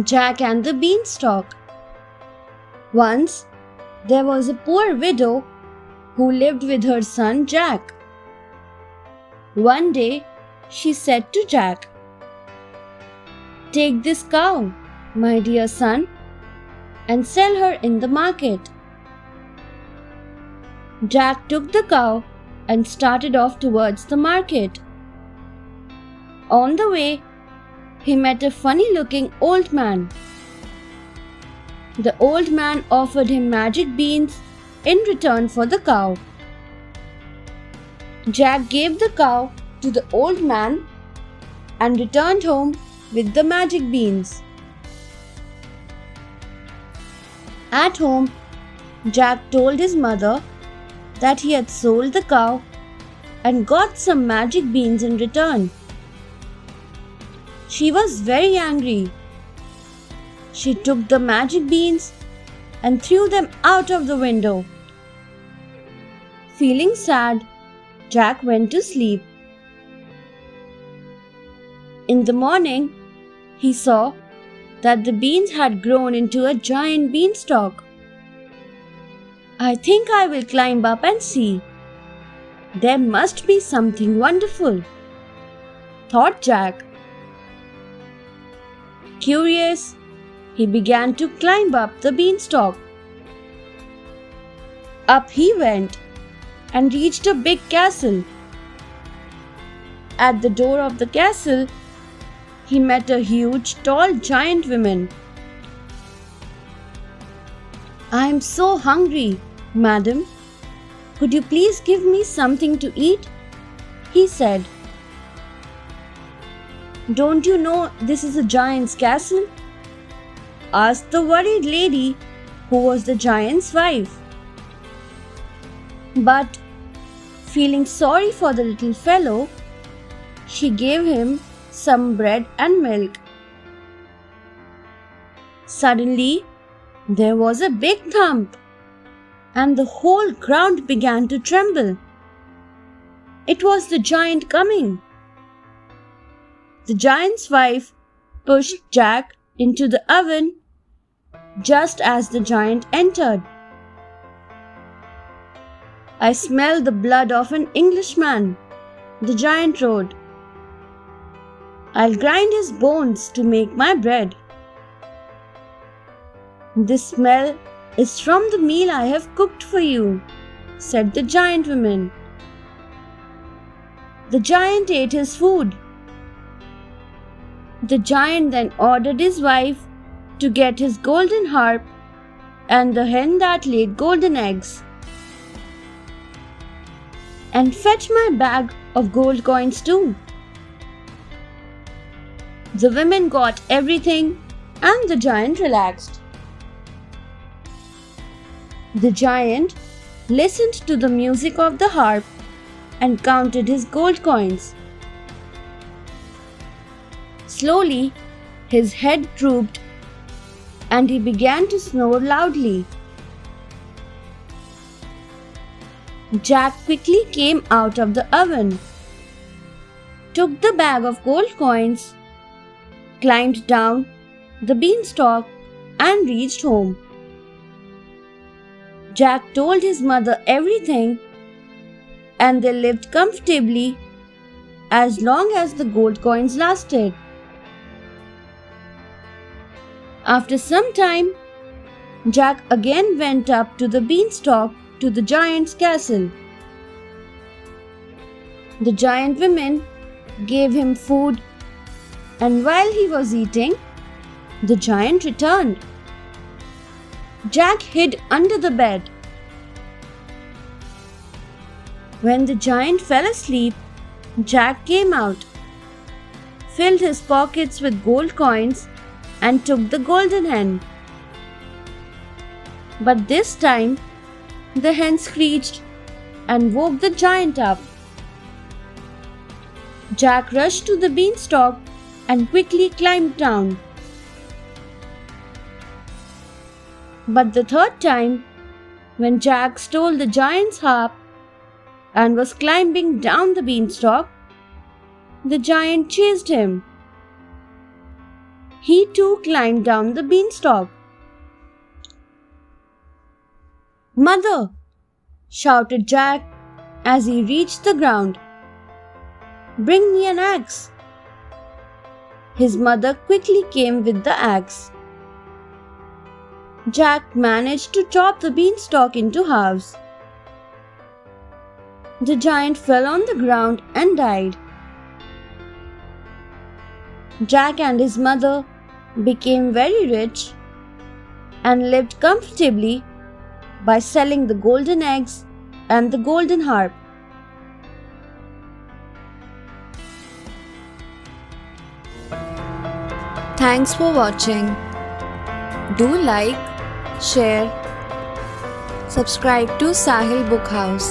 Jack and the Beanstalk. Once, there was a poor widow who lived with her son Jack. One day, she said to Jack, "Take this cow, my dear son, and sell her in the market." Jack took the cow and started off towards the market. On the way, he met a funny-looking old man. The old man offered him magic beans in return for the cow. Jack gave the cow to the old man and returned home with the magic beans. At home, Jack told his mother that he had sold the cow and got some magic beans in return. She was very angry. She took the magic beans and threw them out of the window. Feeling sad, Jack went to sleep. In the morning, he saw that the beans had grown into a giant beanstalk. "I think I will climb up and see. There must be something wonderful," thought Jack. Curious, he began to climb up the beanstalk. Up he went and reached a big castle. At the door of the castle, he met a huge, tall giant woman. "I am so hungry, madam. Could you please give me something to eat?" he said. "Don't you know this is a giant's castle?" asked the worried lady who was the giant's wife. But, feeling sorry for the little fellow, she gave him some bread and milk. Suddenly, there was a big thump, and the whole ground began to tremble. It was the giant coming. The giant's wife pushed Jack into the oven just as the giant entered. "I smell the blood of an Englishman," the giant roared. "I'll grind his bones to make my bread." "This smell is from the meal I have cooked for you," said the giant woman. The giant ate his food. The giant then ordered his wife to get his golden harp and the hen that laid golden eggs, "And fetch my bag of gold coins too." The women got everything and the giant relaxed. The giant listened to the music of the harp and counted his gold coins. Slowly, his head drooped and he began to snore loudly. Jack quickly came out of the oven, took the bag of gold coins, climbed down the beanstalk, and reached home. Jack told his mother everything, and they lived comfortably as long as the gold coins lasted. After some time, Jack again went up to the beanstalk to the giant's castle. The giant women gave him food, and while he was eating, the giant returned. Jack hid under the bed. When the giant fell asleep, Jack came out, filled his pockets with gold coins, and took the golden hen. But this time, the hen screeched and woke the giant up. Jack rushed to the beanstalk and quickly climbed down. But the third time, when Jack stole the giant's harp and was climbing down the beanstalk, the giant chased him. He too climbed down the beanstalk. "Mother!" shouted Jack as he reached the ground. "Bring me an axe." His mother quickly came with the axe. Jack managed to chop the beanstalk into halves. The giant fell on the ground and died. Jack and his mother became very rich and lived comfortably by selling the golden eggs and the golden harp. Thanks for watching. Do like, share, subscribe to Sahil Book House.